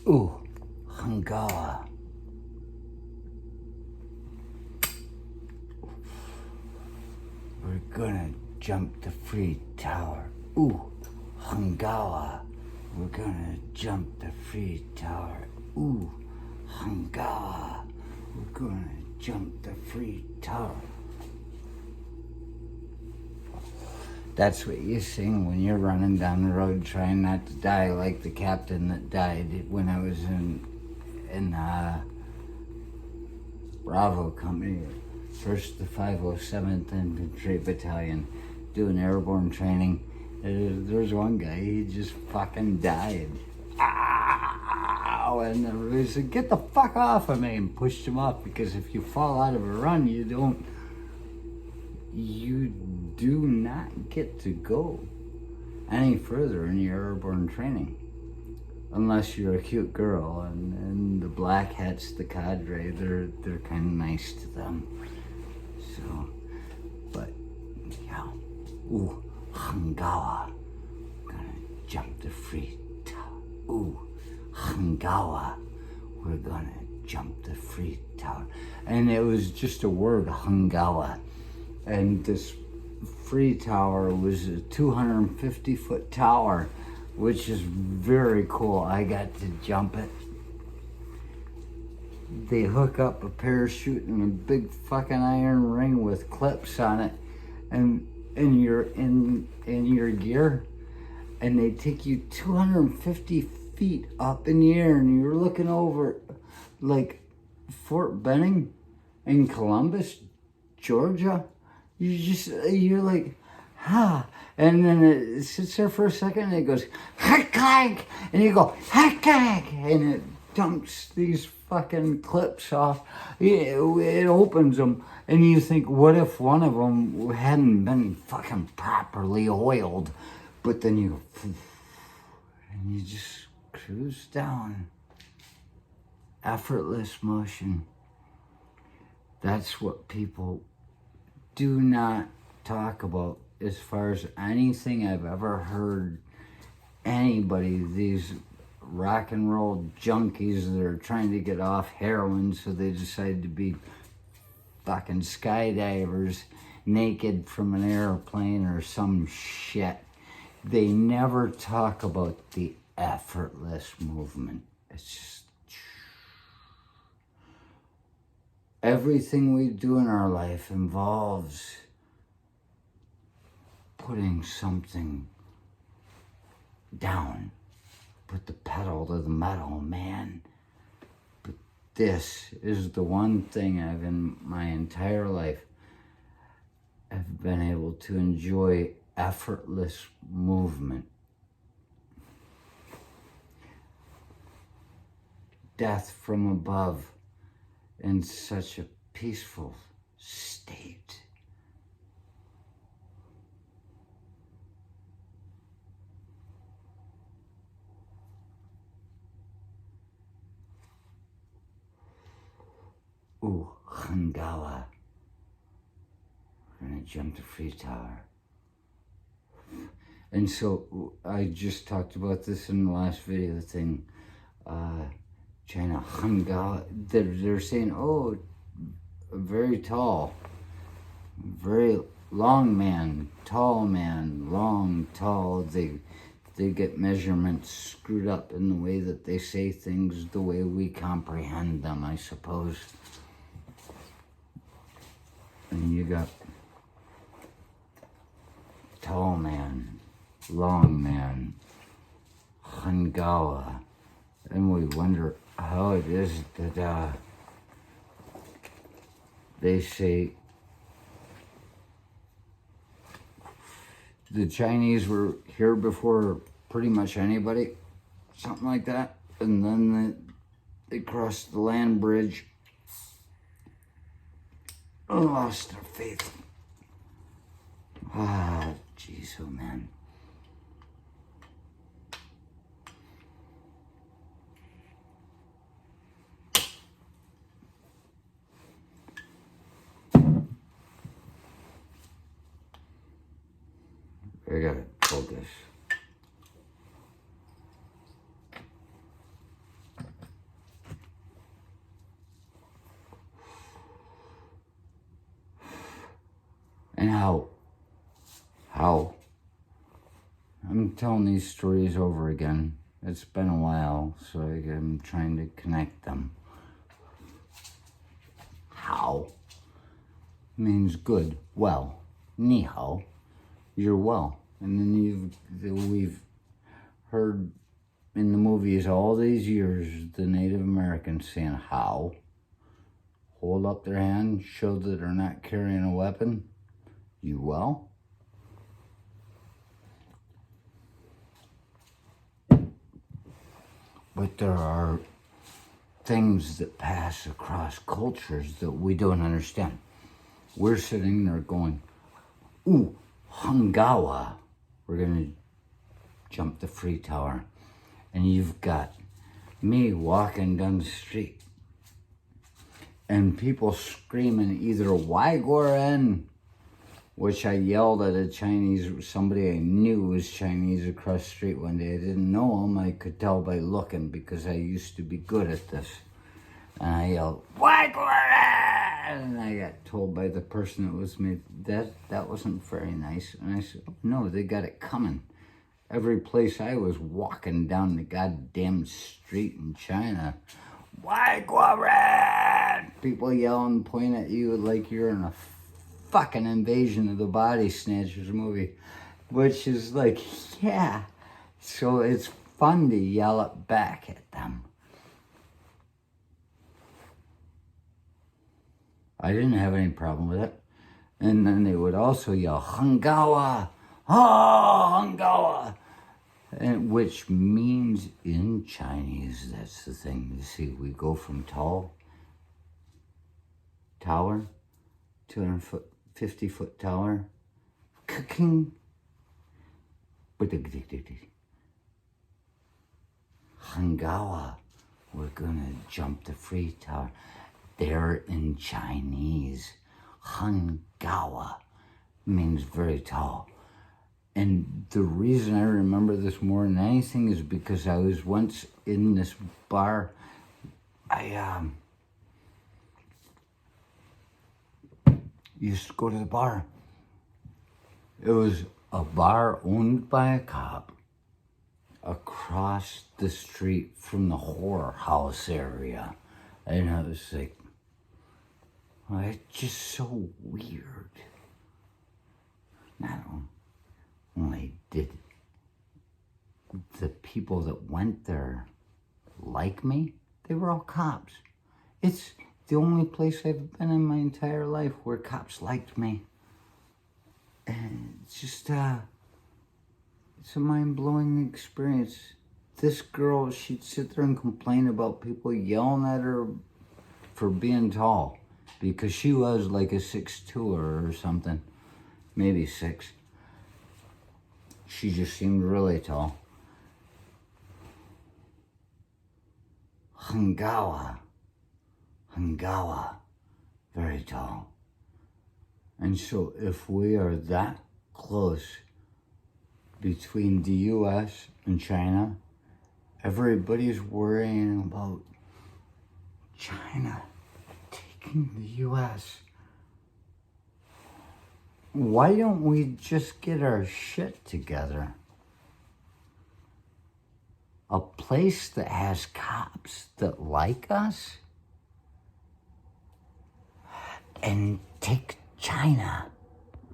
Ooh, Hangawa. We're gonna jump the free tower. Ooh, Hangawa. We're gonna jump the free tower. Ooh, Hangawa. We're gonna jump the free tower. That's what you sing when you're running down the road trying not to die, like the captain that died when I was in Bravo Company, first the 507th Infantry Battalion, doing airborne training. There's one guy, he just fucking died. Ow! And everybody said, "Get the fuck off of me," and pushed him off, because if you fall out of a run, you do not get to go any further in your airborne training. Unless you're a cute girl, and the black hats, the cadre, they're kind of nice to them. So, but, yeah. Ooh, Hangawa. Gonna jump the free tower. Ooh, Hangawa. We're gonna jump the free tower. And it was just a word, Hangawa. And this free tower was a 250-foot tower, which is very cool. I got to jump it. They hook up a parachute and a big fucking iron ring with clips on it, and you're in your gear, and they take you 250 feet up in the air, and you're looking over like Fort Benning in Columbus, Georgia. You're like, ha. And then it sits there for a second, and it goes, hack-clank, and you go, hack-clank, and it dumps these fucking clips off. It opens them, and you think, what if one of them hadn't been fucking properly oiled? But then you go, and you just cruise down. Effortless motion. That's what people do not talk about as far as anything I've ever heard anybody, these rock and roll junkies that are trying to get off heroin, so they decide to be fucking skydivers naked from an airplane or some shit. They never talk about the effortless movement. It's just everything we do in our life involves putting something down. Put the pedal to the metal, man. But this is the one thing I've, in my entire life, have been able to enjoy effortless movement. Death from above in such a peaceful state. Ooh, Hangawa. We're gonna jump the free tower. And so I just talked about this in the last video thing. China, Hangawa. They're saying, oh, very tall, very long man, long, tall. They get measurements screwed up in the way that they say things, the way we comprehend them, I suppose. And you got tall man, long man, Hangawa. And we wonder how it is that they say the Chinese were here before pretty much anybody, something like that. And then they crossed the land bridge and lost their faith. Ah, jeez, oh man. I gotta focus. And how I'm telling these stories over again. It's been a while, so I'm trying to connect them. How means good, well. Ni hao, you're well. And then we've heard in the movies all these years the Native Americans saying how. Hold up their hand, show that they're not carrying a weapon. You well? But there are things that pass across cultures that we don't understand. We're sitting there going, ooh, Hangawa. We're going to jump the free tower. And you've got me walking down the street. And people screaming either Waigoren, which I yelled at somebody I knew was Chinese across the street one day. I didn't know him. I could tell by looking because I used to be good at this. And I yelled, Waigoren! And I got told by the person that was me that wasn't very nice. And I said, oh, no, they got it coming. Every place I was walking down the goddamn street in China, Waigoren! People yelling, pointing at you like you're in a fucking Invasion of the Body Snatchers movie, which is like, yeah. So it's fun to yell it back at them. I didn't have any problem with it. And then they would also yell, Hangawa! Oh, Hangawa! And which means in Chinese, that's the thing. You see, we go from tower, 250-foot tower, cooking, Hangawa, we're gonna jump the free tower. There in Chinese, Hangawa means very tall. And the reason I remember this more than anything is because I was once in this bar. I used to go to the bar. It was a bar owned by a cop across the street from the whorehouse area. And I was like, well, it's just so weird. Not only did the people that went there like me, they were all cops. It's the only place I've been in my entire life where cops liked me. And it's just, it's a mind-blowing experience. This girl, she'd sit there and complain about people yelling at her for being tall. Because she was like a 6'2" or something. Maybe 6. She just seemed really tall. Hangawa, very tall. And so if we are that close between the US and China, everybody's worrying about China taking the US. Why don't we just get our shit together? A place that has cops that like us and take China.